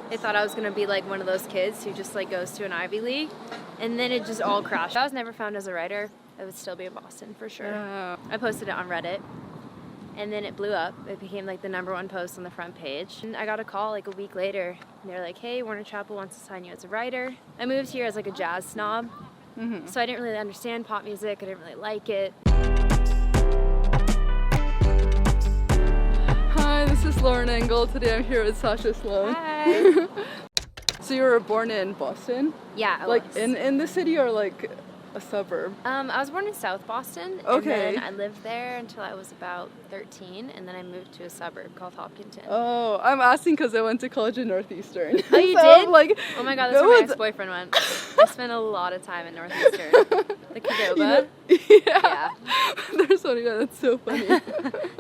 They thought I was gonna be like one of those kids who just like goes to an Ivy League, and then it just all crashed. If I was never found as a writer, I would still be in Boston for sure. I posted it on Reddit, and then it blew up. It became like the #1 post on the front page. And I got a call like a week later, and they're like, "Hey, Warner Chappell wants to sign you as a writer." I moved here as like a jazz snob, so I didn't really understand pop music. I didn't really like it. Hi, this is Lauren Engel. Today I'm here with SASHA SLOAN. Hi. So you were born in Boston? Yeah, I like was. in the city or like a suburb? I was born in South Boston, Okay. and then I lived there until I was about 13, and then I moved to a suburb called Hopkinton. Oh, I'm asking because I went to college in Northeastern. Oh, you So did? I'm like, Oh my god, that's where my ex-boyfriend went. I spent a lot of time in Northeastern. The Cadoba. Yeah. There's one guy that's so funny.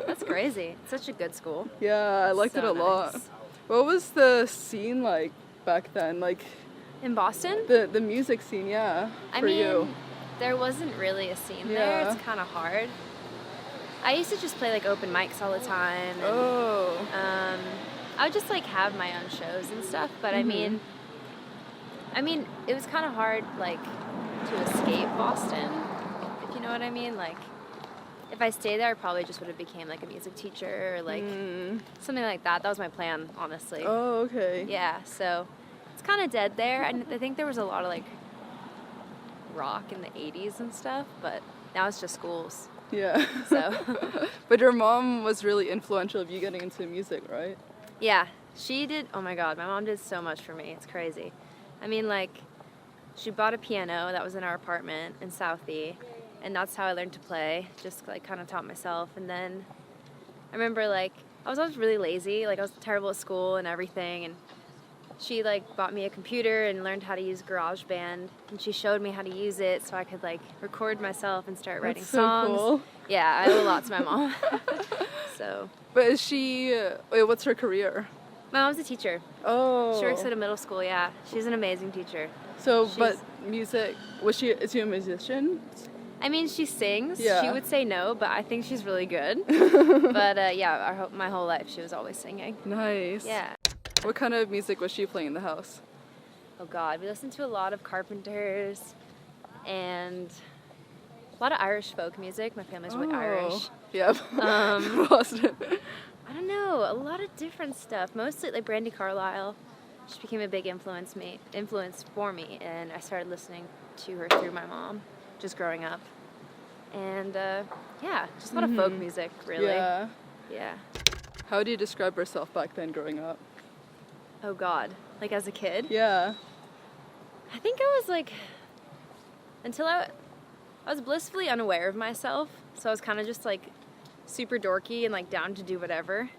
That's crazy. It's such a good school. Yeah, I liked it So a lot. nice. What was the scene like back then? Like In Boston? the music scene, yeah, I for mean, you. there wasn't really a scene there. Yeah. It's kind of hard. I used to just play like open mics all the time. And, Oh. I would just like have my own shows and stuff, but I mean, it was kind of hard like to escape Boston, if you know what I mean. Like, if I stayed there, I probably just would have became like a music teacher or like something like that. That was my plan, honestly. Oh, okay. Yeah, so it's kind of dead there. I think there was a lot of like rock in the 80s and stuff, but now it's just schools. Yeah. So, But your mom was really influential of you getting into music, right? yeah, she did. Oh my God, my mom did so much for me. It's crazy. I mean, like, she bought a piano that was in our apartment in Southie, and that's how I learned to play. Just like kind of taught myself. And then I remember like I was always really lazy. Like I was terrible at school and everything, and she like bought me a computer and learned how to use GarageBand, and she showed me how to use it so I could like record myself and start writing That's so songs. cool. Yeah, I owe a lot to my mom. So, But is she, wait, what's her career? my mom's a teacher. Oh. She works at a middle school. Yeah, she's an amazing teacher. So, she's- but music, is she a musician? I mean, she sings. Yeah. She would say no, but I think she's really good. But yeah, my whole life she was always singing. Nice. Yeah. What kind of music was she playing in the house? Oh God, we listened to a lot of Carpenters and a lot of Irish folk music. My family's really Irish. Yep. Boston. I don't know, a lot of different stuff. Mostly like Brandy Carlisle. She became a big influence for me, and I started listening to her through my mom, just growing up. And yeah, just a lot of folk music, really. Yeah. Yeah. How do you describe yourself back then growing up? Oh God, like as a kid? Yeah. I think I was like, until I was blissfully unaware of myself, so I was kind of just like super dorky and like down to do whatever.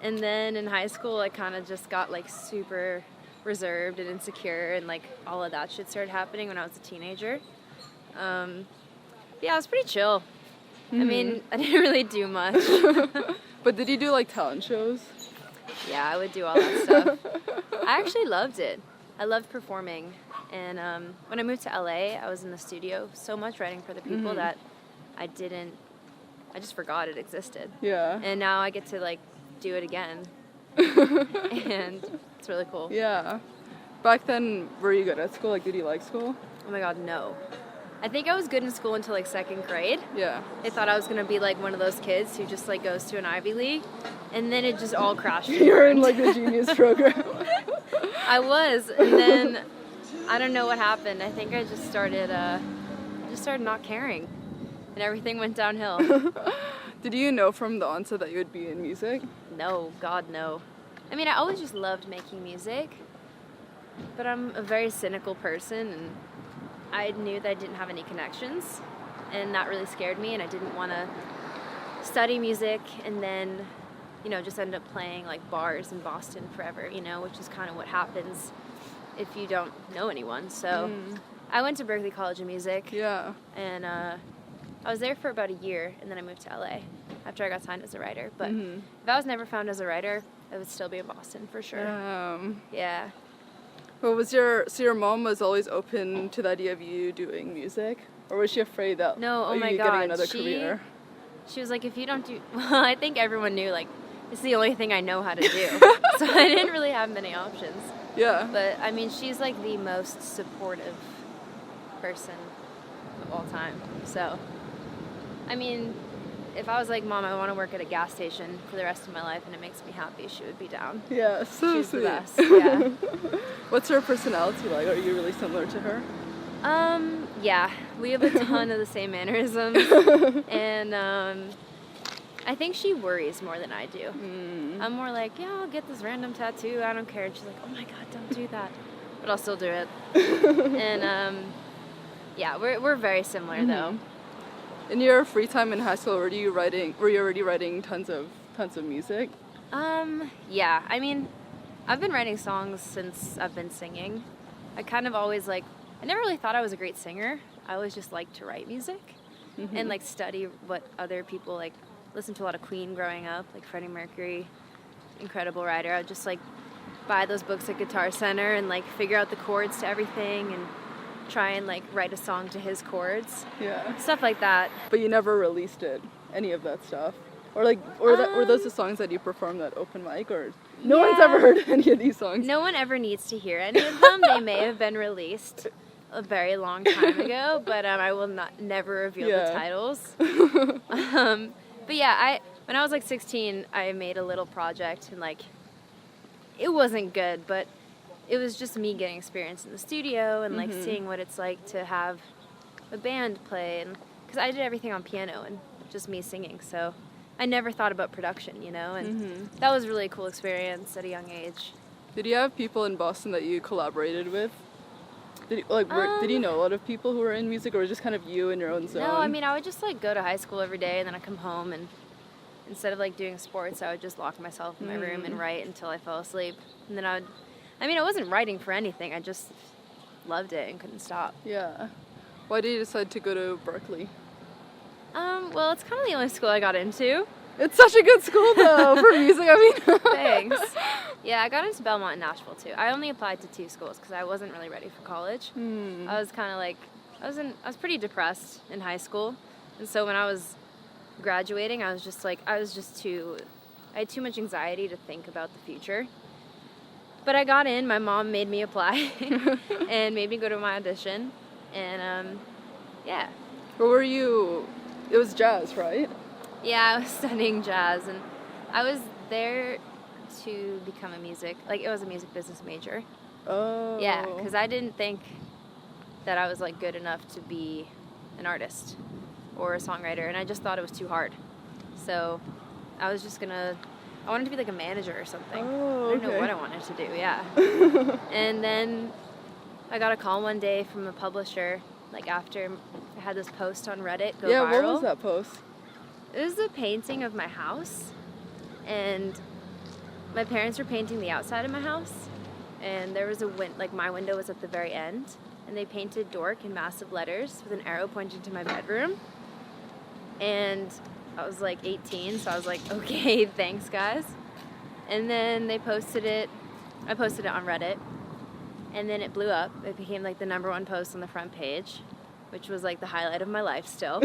And then in high school, I kind of just got like super reserved and insecure, and like all of that shit started happening when I was a teenager. Yeah, I was pretty chill. I mean, I didn't really do much. But did you do like talent shows? Yeah, I would do all that stuff. I actually loved it. I loved performing. And when I moved to LA, I was in the studio so much writing for the people that I just forgot it existed. Yeah. And now I get to like do it again. And it's really cool. Yeah. Back then, were you good at school? Like, did you like school? Oh my God, no. I think I was good in school until like 2nd grade. Yeah. They thought I was gonna be like one of those kids who just like goes to an Ivy League, and then it just all crashed. You're in like the genius program. I was, and then I don't know what happened. I think I just started not caring, and everything went downhill. Did you know from the onset that you would be in music? No, God, no. I mean, I always just loved making music, but I'm a very cynical person, and I knew that I didn't have any connections, and that really scared me, and I didn't want to study music and then, you know, just end up playing like bars in Boston forever, you know, which is kind of what happens if you don't know anyone. So I went to Berklee College of Music. Yeah. And I was there for about a year, and then I moved to LA after I got signed as a writer. But if I was never found as a writer, I would still be in Boston for sure. Yeah. What was your mom was always open to the idea of you doing music? Or was she afraid that No, oh my you God, getting another career? She was like, if you don't do, well, I think everyone knew like it's the only thing I know how to do. So I didn't really have many options. Yeah. But I mean, she's like the most supportive person of all time. So, I mean, if I was like, Mom, I want to work at a gas station for the rest of my life and it makes me happy, she would be down. Yeah, so She's sweet. the best. Yeah. What's her personality like? Are you really similar to her? Yeah, we have a ton of the same mannerisms, and I think she worries more than I do. I'm more like, yeah, I'll get this random tattoo, I don't care. And she's like, oh my God, don't do that. But I'll still do it. And yeah, we're very similar though. In your free time in high school, were you already writing tons of music? Yeah, I mean, I've been writing songs since I've been singing. I kind of always I never really thought I was a great singer. I always just liked to write music and like study what other people like. Listened to a lot of Queen growing up, like Freddie Mercury, incredible writer. I would just like buy those books at Guitar Center and like figure out the chords to everything and try and like write a song to his chords. Yeah. Stuff like that. But you never released it, any of that stuff? Or like, were those the songs that you performed at open mic, or no one's ever heard any of these songs? No one ever needs to hear any of them. They may have been released a very long time ago, but I will never reveal the titles. But yeah, when I was like 16, I made a little project, and like it wasn't good, but it was just me getting experience in the studio and like seeing what it's like to have a band play, and because I did everything on piano and just me singing, so I never thought about production, you know, and that was a really cool experience at a young age. Did you have people in Boston that you collaborated with? Did you know a lot of people who were in music, or was it just kind of you in your own zone? No, I mean, I would just like go to high school every day, and then I'd come home, and instead of like doing sports, I would just lock myself in my room and write until I fell asleep. And then I wasn't writing for anything. I just loved it and couldn't stop. Yeah. Why did you decide to go to Berkeley? Well, it's kind of the only school I got into. It's such a good school though for music. I mean. Thanks. Yeah, I got into Belmont and Nashville too. I only applied to 2 schools because I wasn't really ready for college. I was kind of like, I was pretty depressed in high school, and so when I was graduating, I had too much anxiety to think about the future. But I got in. My mom made me apply and made me go to my audition, and yeah. Where were you? It was jazz, right? Yeah, I was studying jazz, and I was there to become it was a music business major. Oh. Yeah, because I didn't think that I was like good enough to be an artist or a songwriter, and I just thought it was too hard. So I was just I wanted to be like a manager or something. Oh, I didn't know what I wanted to do, yeah. And then I got a call one day from a publisher, like after I had this post on Reddit go viral. Yeah, what was that post? It was a painting of my house, and my parents were painting the outside of my house, and there was my window was at the very end, and they painted dork in massive letters with an arrow pointing to my bedroom. And I was like 18, so I was like, okay, thanks guys. And then I posted it on Reddit, and then it blew up. It became like the #1 post on the front page, which was like the highlight of my life still.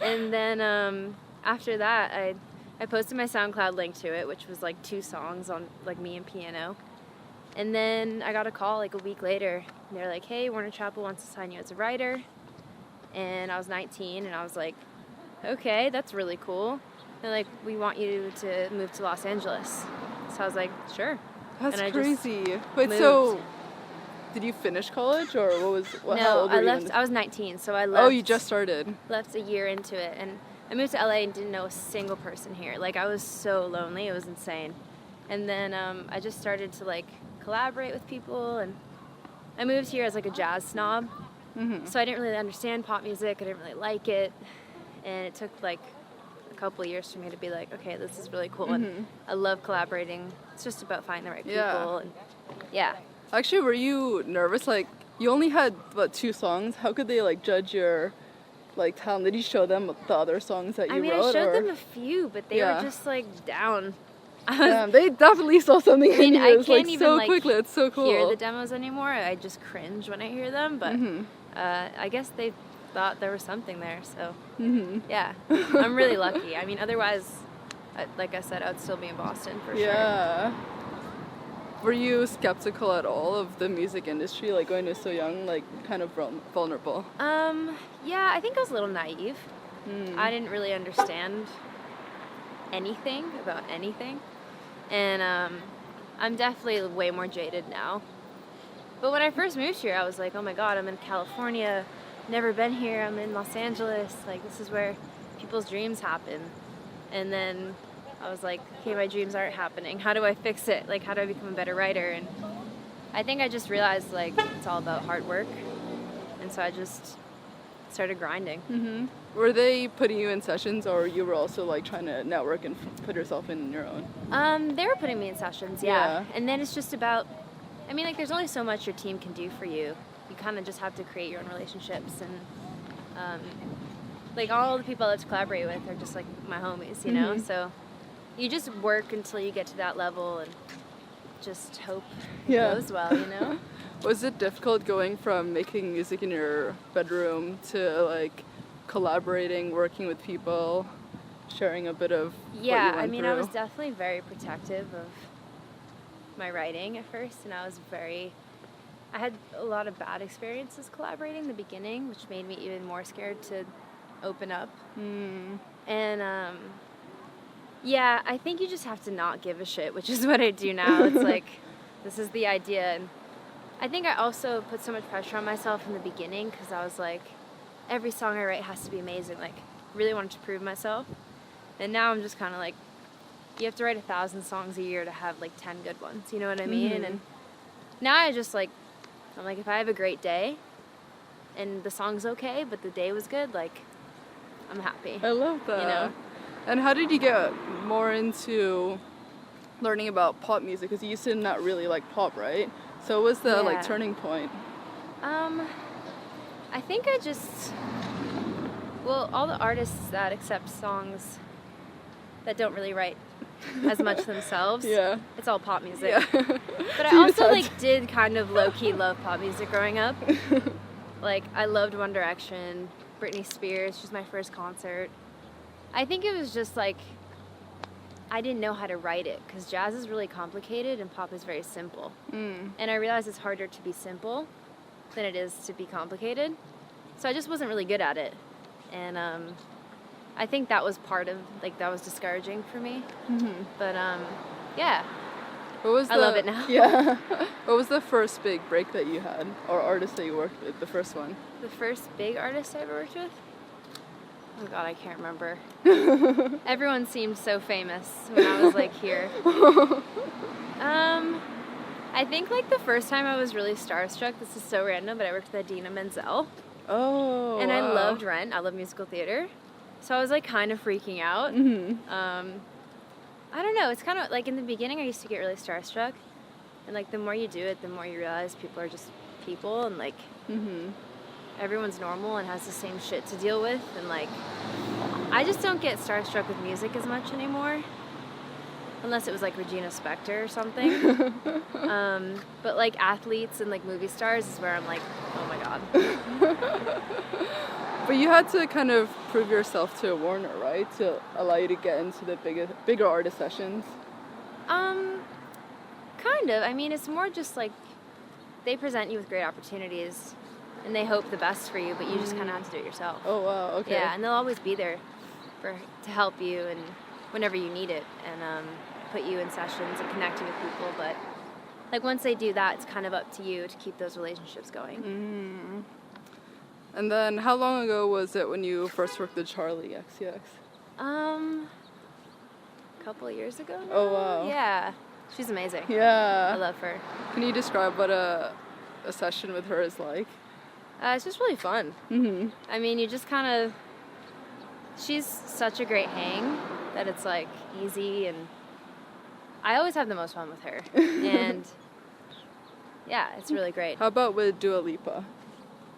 And then after that, I posted my SoundCloud link to it, which was like 2 songs on like me and piano. And then I got a call like a week later, and they're like, hey, Warner Chappell wants to sign you as a writer. And I was 19, and I was like, okay, that's really cool. They're like, we want you to move to Los Angeles. So I was like, sure. That's and crazy. Wait, moved. So did you finish college, or how old were you? I was 19, so I left. Oh, you just started. Left a year into it, and I moved to LA and didn't know a single person here. Like, I was so lonely, it was insane. And then I just started to like collaborate with people, and I moved here as like a jazz snob. So I didn't really understand pop music, I didn't really like it, and it took like a couple of years for me to be like, okay, this is really cool, and I love collaborating. It's just about finding the right people, and yeah. Actually, were you nervous? Like, you only had, 2 songs? How could they, like, judge your, like, talent? Did you show them the other songs that you wrote? I showed them a few, but they were just, like, down. Damn, they definitely saw something in you. It's, like, so quickly. It's so cool. Hear the demos anymore. I just cringe when I hear them, but I guess they thought there was something there, so yeah. I'm really lucky. I mean, otherwise, like I said, I'd still be in Boston for sure. Yeah. Were you skeptical at all of the music industry, like going to so young, like kind of vulnerable? Yeah, I think I was a little naive. I didn't really understand anything about anything. And I'm definitely way more jaded now. But when I first moved here, I was like, oh my God, I'm in California. Never been here. I'm in Los Angeles. Like, this is where people's dreams happen. And then I was like, okay, my dreams aren't happening. How do I fix it? Like, how do I become a better writer? And I think I just realized, like, it's all about hard work. And so I just started grinding. Were they putting you in sessions, or you were also like trying to network and put yourself in your own? They were putting me in sessions, yeah. And then it's just about, I mean, like, there's only so much your team can do for you. You kind of just have to create your own relationships. And, like, all the people I love to collaborate with are just, like, my homies, you know? So you just work until you get to that level and just hope it goes well, you know? Was it difficult going from making music in your bedroom to, like, collaborating, working with people, sharing a bit of what you went I mean, through? I was definitely very protective of my writing at first, and I had a lot of bad experiences collaborating in the beginning, which made me even more scared to open up. And I think you just have to not give a shit, which is what I do now. It's like, this is the idea. And I think I also put so much pressure on myself in the beginning because I was like, every song I write has to be amazing. Like, really wanted to prove myself. And now I'm just kind of like, you have to write 1,000 songs a year to have like 10 good ones. You know what I mean? And now I just like, I'm like, if I have a great day and the song's okay, but the day was good, like, I'm happy. I love that. You know? And how did you get more into learning about pop music? Because you used to not really like pop, right? So what was the like turning point? I think I just, well, all the artists that accept songs that don't really write as much themselves, it's all pop music. But I also like did kind of low-key love pop music growing up. Like, I loved One Direction, Britney Spears. She's my first concert. I think it was just like, I didn't know how to write it because jazz is really complicated and pop is very simple. And I realized it's harder to be simple than it is to be complicated. So I just wasn't really good at it. And I think that was part of, like, that was discouraging for me. But yeah, I love it now. What was the first big break that you had, or artist that you worked with, the first one? The first big artist I ever worked with? Oh God, I can't remember. Everyone seemed so famous when I was like here. I think like the first time I was really starstruck, this is so random, but I worked with Idina Menzel. Oh, and I loved Rent. I love musical theater. So I was like kind of freaking out. I don't know. It's kind of like in the beginning I used to get really starstruck. And like the more you do it, the more you realize people are just people and like everyone's normal and has the same shit to deal with. And like I just don't get starstruck with music as much anymore. Unless it was like Regina Spektor or something. But like athletes and like movie stars is where I'm like, oh my God. But you had to kind of prove yourself to Warner, right? To allow you to get into the bigger artist sessions? Kind of. I mean, it's more just like they present you with great opportunities and they hope the best for you, but you just kind of have to do it yourself. Oh, wow, okay. Yeah, and they'll always be there to help you and whenever you need it and put you in sessions and connect you with people. But like once they do that, it's kind of up to you to keep those relationships going. And then how long ago was it when you first worked with Charli XCX? A couple of years ago now. Oh, wow. Yeah. She's amazing. Yeah. I love her. Can you describe what a session with her is like? It's just really fun. I mean, you just kind of, she's such a great hang that it's like easy and I always have the most fun with her. And yeah, it's really great. How about with Dua Lipa?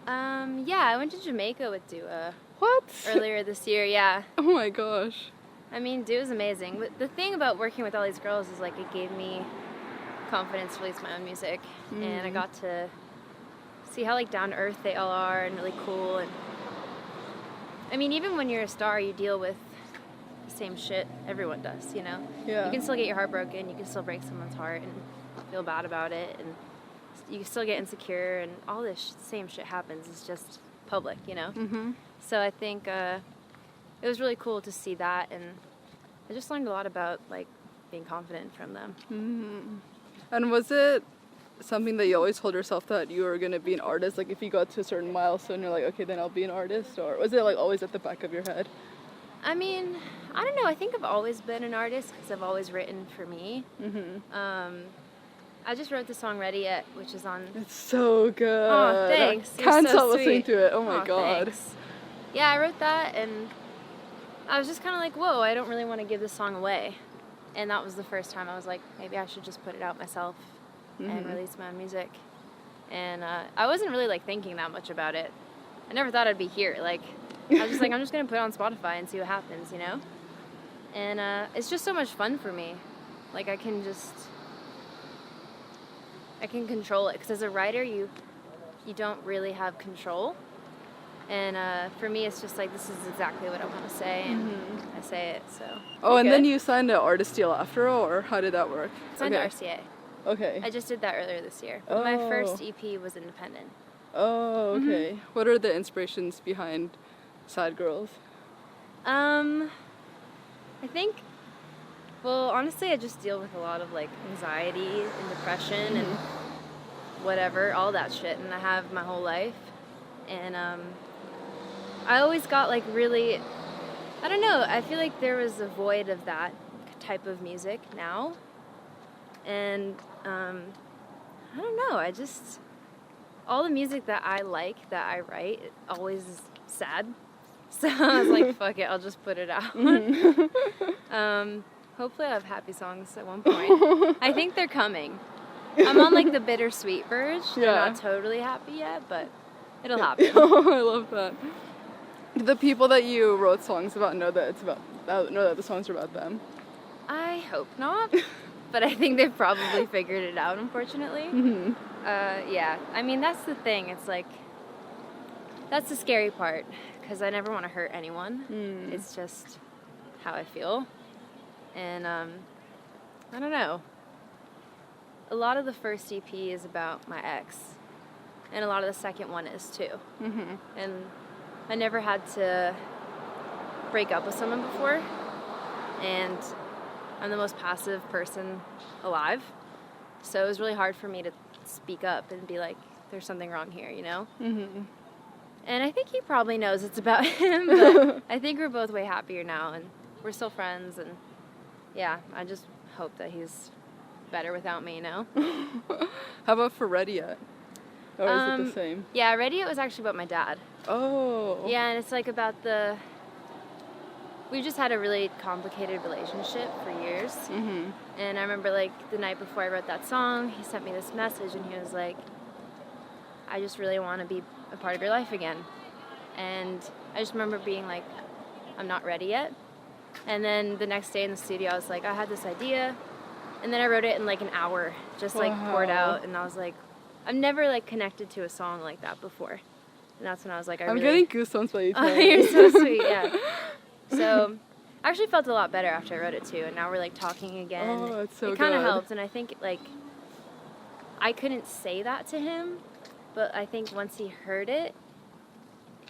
Yeah, I went to Jamaica with Dua. What? Earlier this year, yeah. Oh my gosh. I mean, Dua's amazing. But the thing about working with all these girls is like it gave me confidence to release my own music. And I got to see how like down to earth they all are and really cool. And I mean, even when you're a star, you deal with same shit everyone does, you know? Yeah. You can still get your heart broken, you can still break someone's heart and feel bad about it, and you can still get insecure, and all this same shit happens. It's just public, you know? Mm-hmm. So I think it was really cool to see that, and I just learned a lot about, like, being confident from them. Mm-hmm. And was it something that you always told yourself that you were going to be an artist? Like, if you got to a certain milestone, you're like, okay, then I'll be an artist? Or was it, like, always at the back of your head? I mean, I don't know. I think I've always been an artist because I've always written for me. Mm-hmm. I just wrote the song Ready Yet, which is on... It's so good. Oh, thanks. I can't You're so stop listening sweet. to it. Oh, my God. Thanks. Yeah, I wrote that, and I was just kind of like, whoa, I don't really want to give this song away. And that was the first time I was like, maybe I should just put it out myself and release my own music. And I wasn't really, like, thinking that much about it. I never thought I'd be here. Like, I was just like, I'm just going to put it on Spotify and see what happens, you know? And it's just so much fun for me. Like, I can control it. Because as a writer, you don't really have control. And for me, it's just like, this is exactly what I want to say, and I say it, so. Oh, and then you signed an artist deal after, or how did that work? Signed to RCA. Okay. I just did that earlier this year. But my first EP was independent. Oh, okay. What are the inspirations behind Sad Girls? I think, well, honestly, I just deal with a lot of, like, anxiety and depression and whatever, all that shit, and I have my whole life. And I always got, like, really, I don't know, I feel like there was a void of that type of music now. And I don't know, I just, all the music that I like, that I write, it always is sad. So I was like, fuck it, I'll just put it out. Hopefully I'll have happy songs at one point. I think they're coming. I'm on, like, the bittersweet verge. Yeah. I'm not totally happy yet, but it'll happen. Oh, I love that. The people that you wrote songs about know that the songs are about them. I hope not, but I think they've probably figured it out, unfortunately. Yeah, I mean, that's the thing. It's like, that's the scary part, because I never want to hurt anyone. It's just how I feel. And I don't know. A lot of the first EP is about my ex, and a lot of the second one is too. And I never had to break up with someone before, and I'm the most passive person alive, so it was really hard for me to speak up and be like, there's something wrong here, you know? And I think he probably knows it's about him, but I think we're both way happier now, and we're still friends, and yeah, I just hope that he's better without me, you know? How about for Ready Yet? Or is it the same? Yeah, Ready It was actually about my dad. Oh. Yeah, and it's like about we just had a really complicated relationship for years. And I remember, like, the night before I wrote that song, he sent me this message, and he was like, I just really want to be a part of your life again. And I just remember being like, I'm not ready yet. And then the next day in the studio, I was like, I had this idea. And then I wrote it in, like, an hour, just, like, poured out. And I was like, I've never, like, connected to a song like that before. And that's when I was like, I'm getting goosebumps by you telling me. You're so sweet, yeah. So I actually felt a lot better after I wrote it, too. And now we're, like, talking again. Oh, that's so good. It kind of helped. And I think, like, I couldn't say that to him. But I think once he heard it,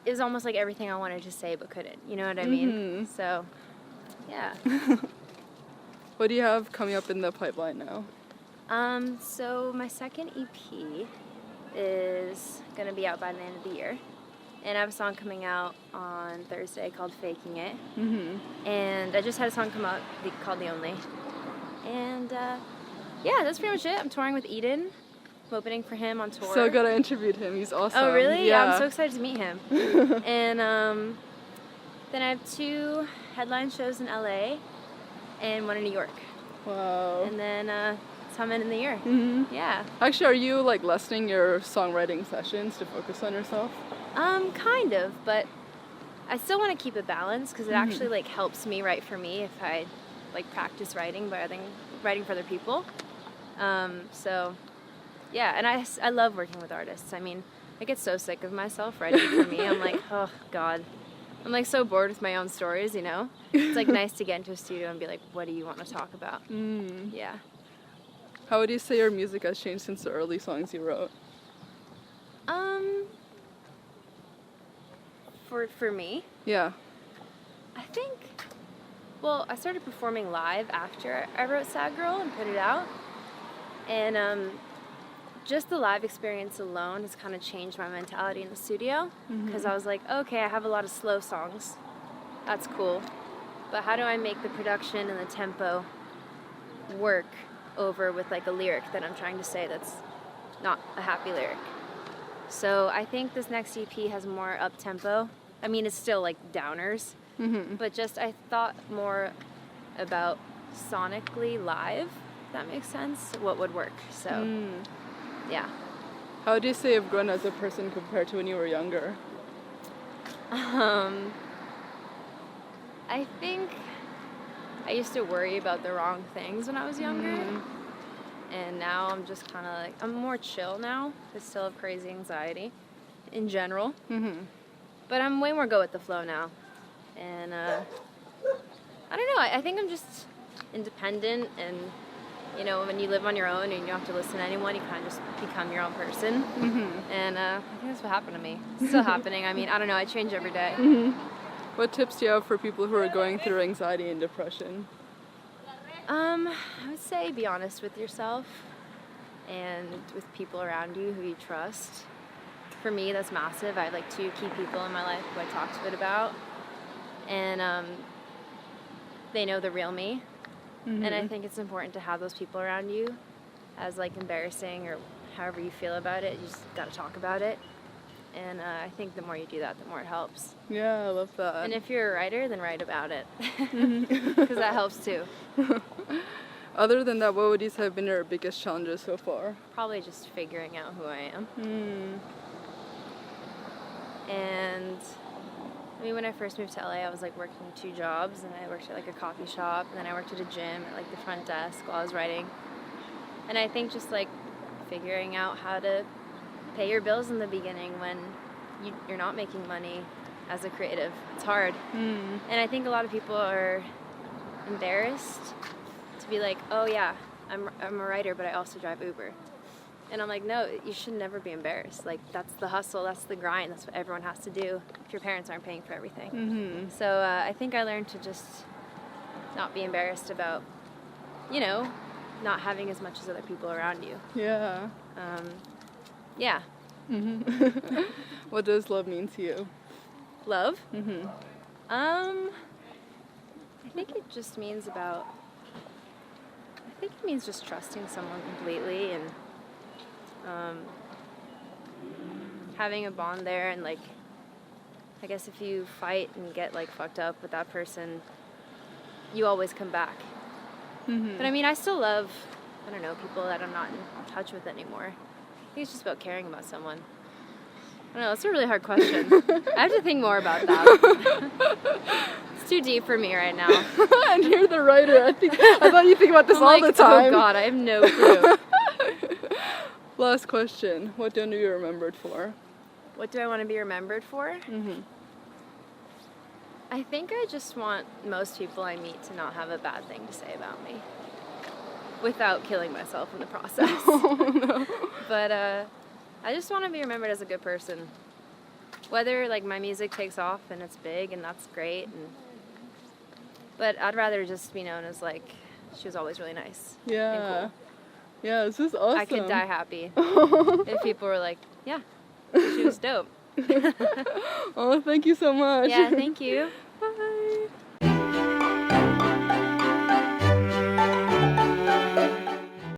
it was almost like everything I wanted to say but couldn't. You know what I mean? So, yeah. What do you have coming up in the pipeline now? So my second EP is going to be out by the end of the year. And I have a song coming out on Thursday called Faking It. And I just had a song come out called The Only. And yeah, that's pretty much it. I'm touring with Eden. I'm opening for him on tour. So good, I interviewed him. He's awesome. Oh, really? Yeah. I'm so excited to meet him. And then I have 2 headline shows in LA and 1 in New York. Wow. And then that's how I'm ending the year. Yeah. Actually, are you, like, lessening your songwriting sessions to focus on yourself? Kind of, but I still want to keep it balanced because it actually, like, helps me write for me if I, like, practice writing rather than writing for other people. So, yeah, and I love working with artists. I mean, I get so sick of myself writing for me. I'm like, oh, God. I'm like so bored with my own stories, you know? It's like nice to get into a studio and be like, what do you want to talk about? Yeah. How would you say your music has changed since the early songs you wrote? For me, Yeah. I think, well, I started performing live after I wrote Sad Girl and put it out. And just the live experience alone has kind of changed my mentality in the studio. Because I was like, okay, I have a lot of slow songs. That's cool. But how do I make the production and the tempo work over with like a lyric that I'm trying to say that's not a happy lyric? So I think this next EP has more up-tempo. I mean, it's still like downers, but just I thought more about sonically live, if that makes sense, what would work. So, yeah. How do you say you've grown as a person compared to when you were younger? I think I used to worry about the wrong things when I was younger. And now I'm just kind of like, I'm more chill now. I still have crazy anxiety in general. But I'm way more go with the flow now. And I don't know, I think I'm just independent. And, you know, when you live on your own and you don't have to listen to anyone, you kind of just become your own person. And I think that's what happened to me. It's still happening. I mean, I don't know, I change every day. What tips do you have for people who are going through anxiety and depression? I would say be honest with yourself and with people around you who you trust. For me, that's massive. I have like 2 key people in my life who I talk to it about. And they know the real me. And I think it's important to have those people around you. As like embarrassing or however you feel about it, you just gotta talk about it. And I think the more you do that, the more it helps. Yeah, I love that. And if you're a writer, then write about it. Because that helps too. Other than that, what would you say have been your biggest challenges so far? Probably just figuring out who I am. And I mean, when I first moved to LA, I was like working 2 jobs, and I worked at like a coffee shop, and then I worked at a gym at like the front desk while I was writing. And I think just like figuring out how to pay your bills in the beginning when you're not making money as a creative, it's hard. And I think a lot of people are embarrassed to be like, oh yeah, I'm a writer, but I also drive Uber. And I'm like, no, you should never be embarrassed. Like, that's the hustle, that's the grind, that's what everyone has to do if your parents aren't paying for everything. So I think I learned to just not be embarrassed about, you know, not having as much as other people around you. Yeah. Yeah. What does love mean to you? Love? I think it just means just trusting someone completely and having a bond there, and like, I guess if you fight and get like fucked up with that person, you always come back. But I mean, I still love, I don't know, people that I'm not in touch with anymore. I think it's just about caring about someone. I don't know, that's a really hard question. I have to think more about that. It's too deep for me right now. And you're the writer. I thought you think about this all the time. Oh God, I have no clue. Last question. What do you want to be remembered for? What do I want to be remembered for? I think I just want most people I meet to not have a bad thing to say about me. Without killing myself in the process. Oh, no. But I just want to be remembered as a good person. Whether like my music takes off and it's big and that's great, but I'd rather just be known as like, she was always really nice. Yeah. And cool. Yeah, this is awesome. I could die happy if people were like, yeah, she was dope. Oh, thank you so much. Yeah, thank you. Bye.